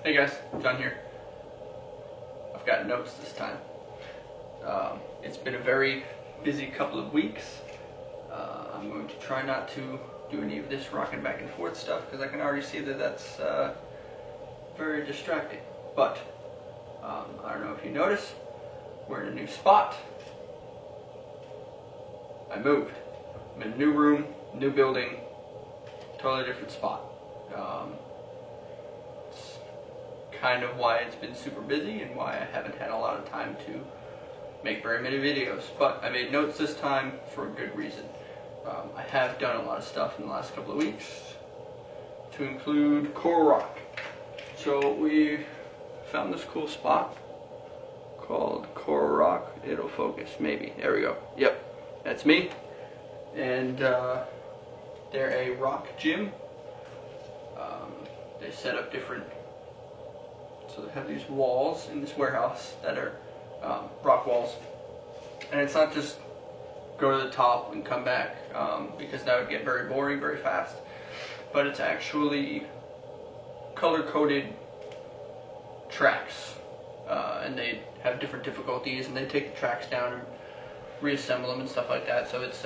Hey guys, John here. I've got notes this time. It's been a very busy couple of weeks. I'm going to try not to do any of this rocking back and forth stuff because I can already see that that's very distracting. But I don't know if you notice, we're in a new spot. I moved. I'm in a new room, new building, totally different spot. It's kind of why it's been super busy and why I haven't had a lot of time to make very many videos. But I made notes this time for a good reason. I have done a lot of stuff in the last couple of weeks, to include Coral Rock. So we found this cool spot called Coral Rock. It'll focus, maybe. There we go. Yep, that's me. And they're a rock gym. They set up different, so they have these walls in this warehouse that are rock walls. And it's not just go to the top and come back, because that would get very boring very fast. But it's actually color-coded tracks, and they have different difficulties, and they take the tracks down and reassemble them and stuff like that. So it's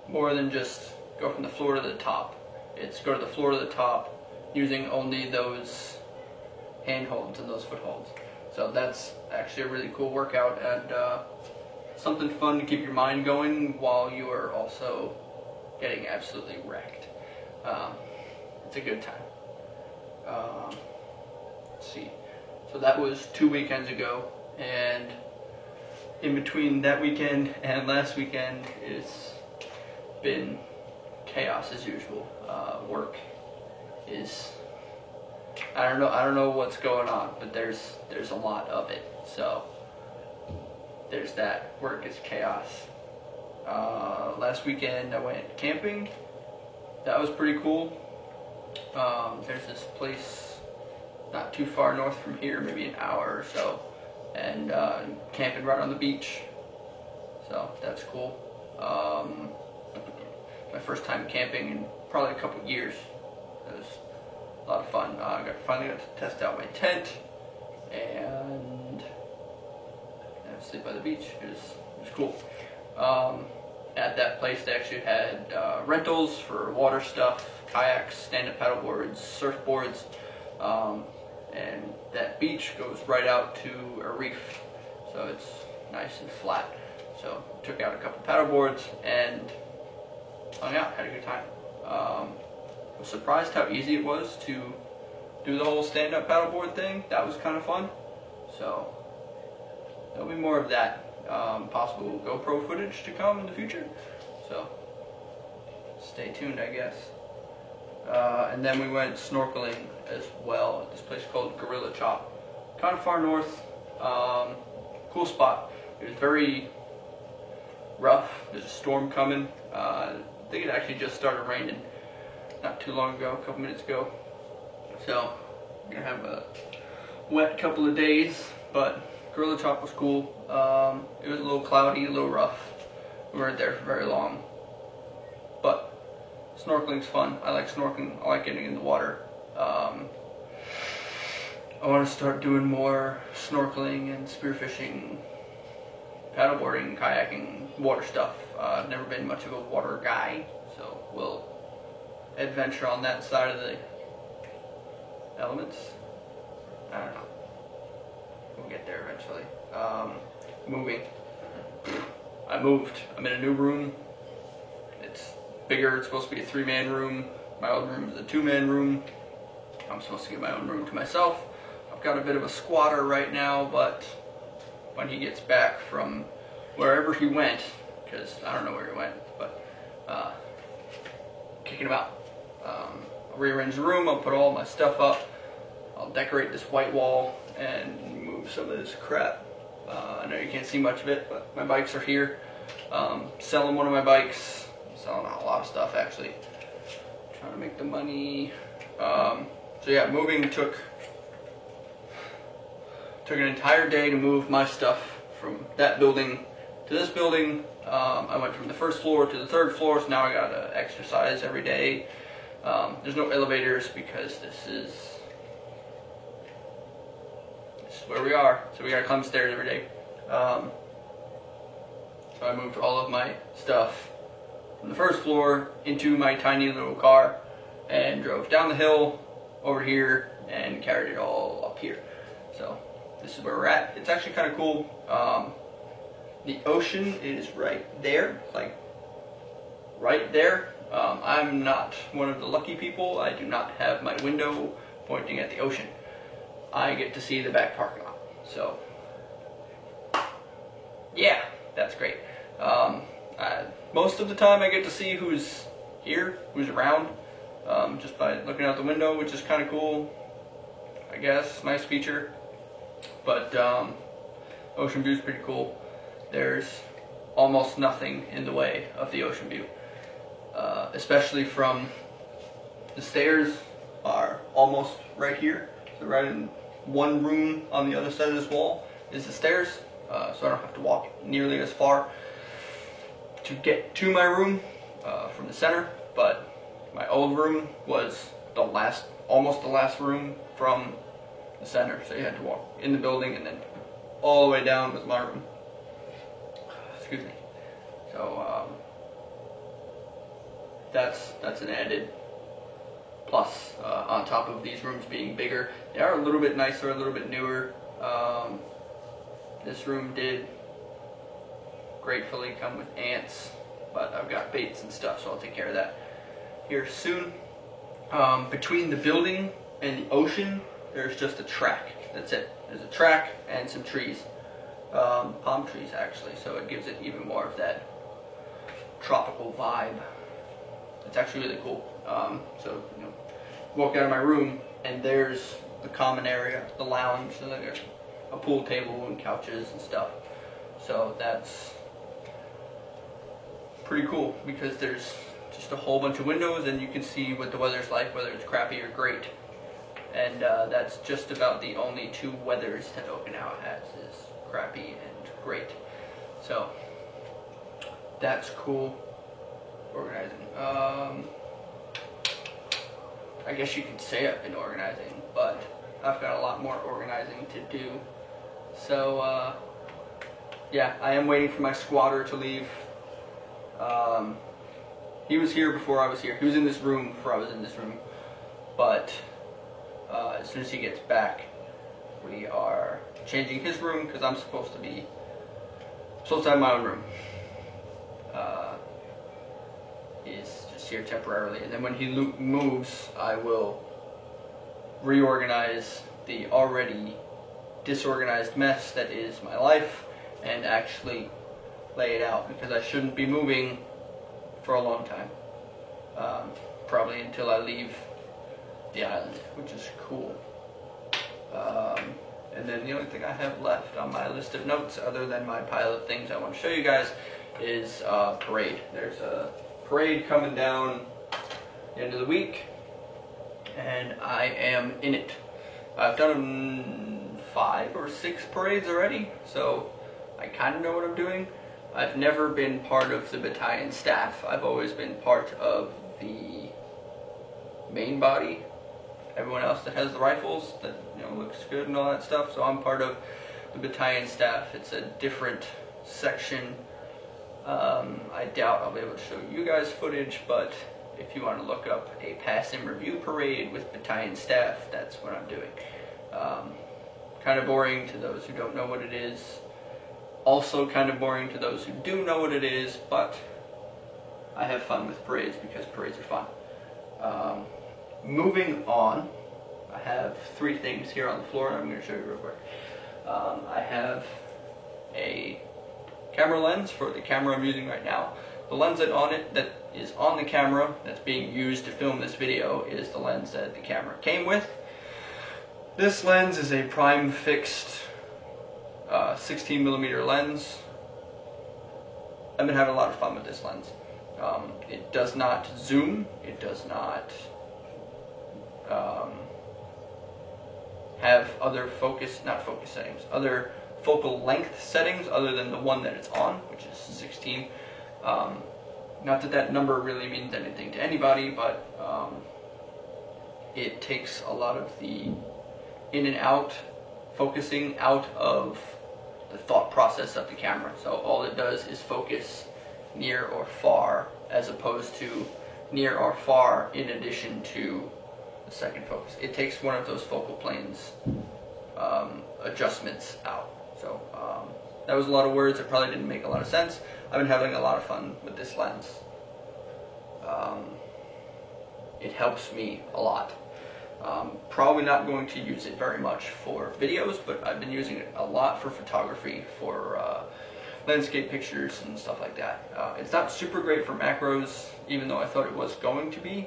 more than just go from the floor to the top. It's go to the floor to the top using only those handholds and those footholds. So that's actually a really cool workout and something fun to keep your mind going while you are also getting absolutely wrecked. It's a good time. Let's see. So that was 2 weekends ago, and in between that weekend and last weekend, it's been chaos as usual. Work is, I don't know what's going on, but there's a lot of it. So there's that. Work is chaos. Last weekend I went camping. That was pretty cool. There's this place not too far north from here, maybe an hour or so, and camping right on the beach. So that's cool. My first time camping in probably a couple years. It was a lot of fun. I finally got to test out my tent and sleep by the beach. It was cool. At that place they actually had rentals for water stuff, kayaks, stand-up paddleboards, surfboards, and that beach goes right out to a reef, so it's nice and flat. So took out a couple paddleboards and hung out, had a good time. I was surprised how easy it was to do the whole stand-up paddleboard thing. That was kind of fun. So there'll be more of that, possible GoPro footage to come in the future. So stay tuned, I guess. And then we went snorkeling as well at this place called Gorilla Chop. Kind of far north. Cool spot. It was very rough. There's a storm coming. I think it actually just started raining not too long ago, a couple minutes ago. So we're gonna have a wet couple of days, but Gorilla Chop was cool. It was a little cloudy, a little rough. We weren't there for very long, but snorkeling's fun. I like snorkeling. I like getting in the water. I want to start doing more snorkeling and spearfishing, paddleboarding, kayaking, water stuff. I've never been much of a water guy, so we'll adventure on that side of the elements. I don't know. We'll get there eventually. Moving. I moved. I'm in a new room. It's bigger. It's supposed to be a 3-man room. My old room is a 2-man room. I'm supposed to get my own room to myself. I've got a bit of a squatter right now, but when he gets back from wherever he went, because I don't know where he went, but kicking him out. I'll rearrange the room. I'll put all my stuff up. I'll decorate this white wall and move some of this crap. I know you can't see much of it, but my bikes are here. Selling one of my bikes. I'm selling a lot of stuff actually. Trying to make the money. So yeah, moving took an entire day to move my stuff from that building to this building. I went from the first floor to the third floor, so now I gotta exercise every day. There's no elevators because this is where we are. So we gotta climb stairs every day. So I moved all of my stuff from the first floor into my tiny little car and drove down the hill over here and carried it all up here. So this is where we're at. It's actually kind of cool. The ocean is right there, like right there. I'm not one of the lucky people. I do not have my window pointing at the ocean. I get to see the back parking lot. So yeah, that's great. Most of the time I get to see who's here, who's around, just by looking out the window, which is kind of cool, I guess. Nice feature. But ocean view is pretty cool. There's almost nothing in the way of the ocean view, especially from the stairs are almost right here. So right in one room on the other side of this wall is the stairs, so I don't have to walk nearly as far to get to my room from the center. But my old room was almost the last room from the center, so you had to walk in the building and then all the way down was my room. Excuse me. So that's an added plus on top of these rooms being bigger. They are a little bit nicer, a little bit newer. This room did gratefully come with ants, but I've got baits and stuff, so I'll take care of that here soon. Between the building and the ocean, there's just a track. That's it. There's a track and some trees. Palm trees, actually, so it gives it even more of that tropical vibe. It's actually really cool. So, walk out of my room, and there's the common area, the lounge, and then there's a pool table and couches and stuff. So that's pretty cool because there's just a whole bunch of windows, and you can see what the weather's like, whether it's crappy or great. And that's just about the only two weathers that Okinawa has, is crappy and great. So that's cool. Organizing. I guess you could say I've been organizing, but I've got a lot more organizing to do. So yeah, I am waiting for my squatter to leave. He was here before I was here. He was in this room before I was in this room. But as soon as he gets back, we are changing his room because I'm supposed to have my own room. He's just here temporarily, and then when he moves, I will reorganize the already disorganized mess that is my life and actually lay it out, because I shouldn't be moving for a long time. Probably until I leave the island, which is cool. And then the only thing I have left on my list of notes, other than my pile of things I want to show you guys, is parade. There's a parade coming down the end of the week, and I am in it. I've done 5 or 6 parades already, so I kind of know what I'm doing. I've never been part of the battalion staff. I've always been part of the main body. Everyone else that has the rifles, that looks good and all that stuff. So I'm part of the battalion staff. It's a different section. I doubt I'll be able to show you guys footage, but if you want to look up a pass and review parade with battalion staff, that's what I'm doing. Kind of boring to those who don't know what it is. Also kind of boring to those who do know what it is, but I have fun with parades because parades are fun. Moving on, I have 3 things here on the floor, and I'm going to show you real quick. I have a camera lens for the camera I'm using right now. The lens that is on the camera that's being used to film this video is the lens that the camera came with. This lens is a prime fixed 16mm lens. I've been having a lot of fun with this lens. It does not zoom. It does not have other other focal length settings other than the one that it's on, which is 16. Not that that number really means anything to anybody, but it takes a lot of the in and out focusing out of the thought process of the camera. So all it does is focus near or far, as opposed to near or far in addition to the second focus. It takes one of those focal planes adjustments out. So that was a lot of words. It probably didn't make a lot of sense. I've been having a lot of fun with this lens. It helps me a lot. Probably not going to use it very much for videos, but I've been using it a lot for photography, for landscape pictures and stuff like that. It's not super great for macros, even though I thought it was going to be.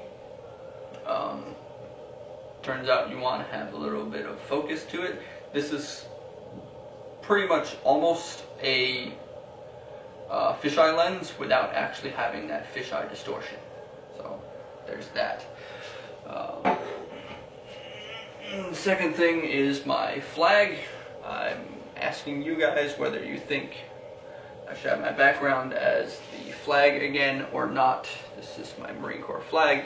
Turns out you want to have a little bit of focus to it. This is pretty much almost a fisheye lens without actually having that fisheye distortion. So there's that. The second thing is my flag. I'm asking you guys whether you think I should have my background as the flag again or not. This is my Marine Corps flag.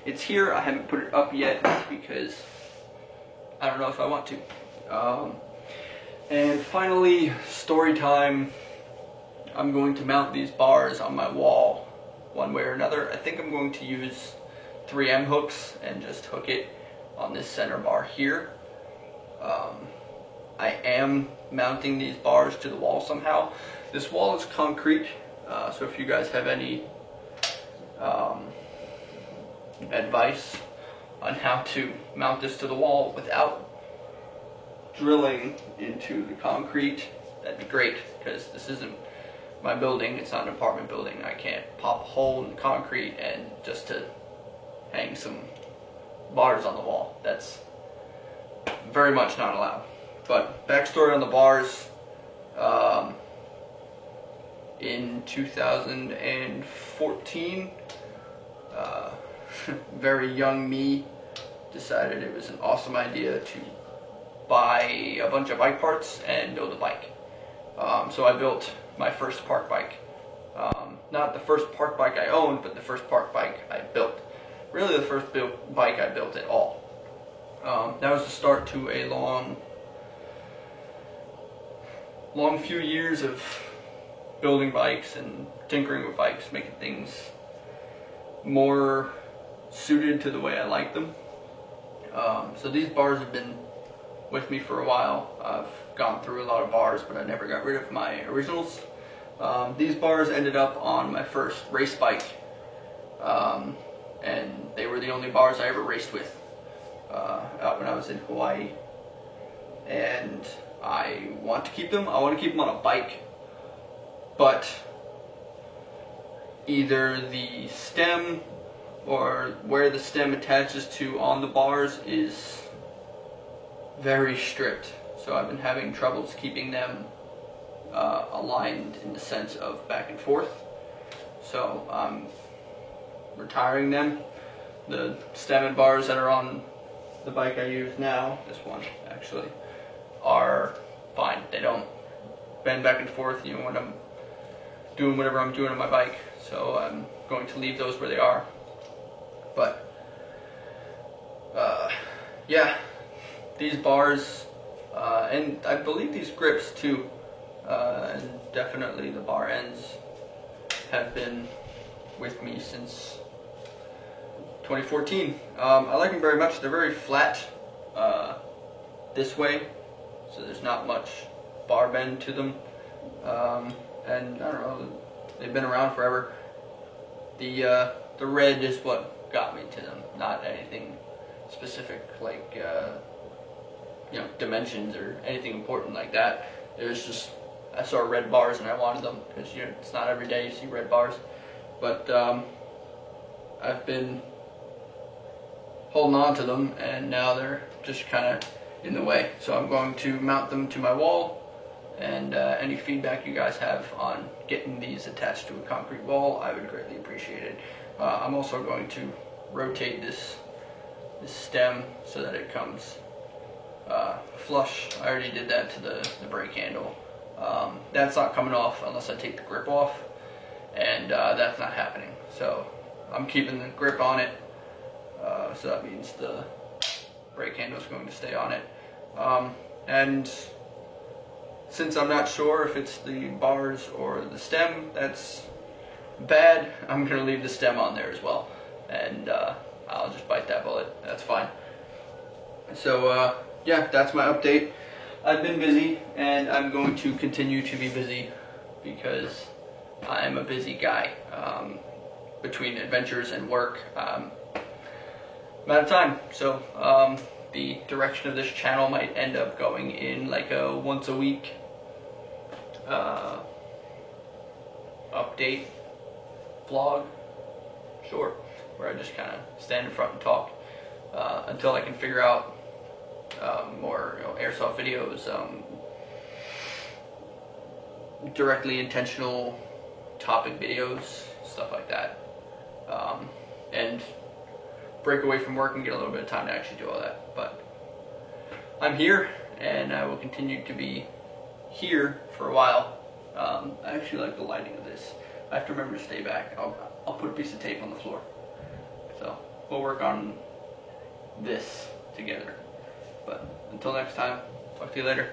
It's here. I haven't put it up yet because I don't know if I want to. And finally, story time. I'm going to mount these bars on my wall one way or another. I think I'm going to use 3M hooks and just hook it on this center bar here. I am mounting these bars to the wall somehow. This wall is concrete, so if you guys have any advice on how to mount this to the wall without drilling into the concrete, that'd be great, because this isn't my building, it's not an apartment building. I can't pop a hole in the concrete and just to hang some bars on the wall. That's very much not allowed. But backstory on the bars, in 2014, very young me decided it was an awesome idea to buy a bunch of bike parts and build a bike. So I built my first park bike. Not the first park bike I owned, but the first park bike I built. Really the first bike I built at all. That was the start to a long few years of building bikes and tinkering with bikes, making things more suited to the way I like them. So these bars have been with me for a while. I've gone through a lot of bars, but I never got rid of my originals. These bars ended up on my first race bike, and they were the only bars I ever raced with out when I was in Hawaii. And I want to keep them. I want to keep them on a bike, but either the stem or where the stem attaches to on the bars is very stripped. So I've been having troubles keeping them aligned in the sense of back and forth. So I'm retiring them. The stem and bars that are on the bike I use now, this one actually, are fine. They don't bend back and forth, you know, when I'm doing whatever I'm doing on my bike. So I'm going to leave those where they are. But yeah, these bars and I believe these grips too, and definitely the bar ends, have been with me since 2014. I like them very much. They're very flat this way, so there's not much bar bend to them. And I don't know, they've been around forever. The red is what got me to them, not anything specific like you know, dimensions or anything important like that. It was just, I saw red bars and I wanted them, because you know, it's not every day you see red bars. But I've been holding on to them, and now they're just kind of in the way. So I'm going to mount them to my wall, and any feedback you guys have on getting these attached to a concrete wall, I would greatly appreciate it. I'm also going to rotate this stem so that it comes flush. I already did that to the brake handle. That's not coming off unless I take the grip off, and that's not happening. So I'm keeping the grip on it, so that means the brake handle is going to stay on it. And since I'm not sure if it's the bars or the stem that's bad, I'm gonna leave the stem on there as well, and I'll just bite that bullet. That's fine. So yeah, that's my update. I've been busy, and I'm going to continue to be busy because I'm a busy guy. Between adventures and work, I'm out of time. So the direction of this channel might end up going in like a once a week update vlog, sure, where I just kind of stand in front and talk until I can figure out more, airsoft videos, directly intentional topic videos, stuff like that, and break away from work and get a little bit of time to actually do all that. But I'm here, and I will continue to be here for a while. I actually like the lighting of this. I have to remember to stay back. I'll put a piece of tape on the floor. So we'll work on this together. But until next time, talk to you later.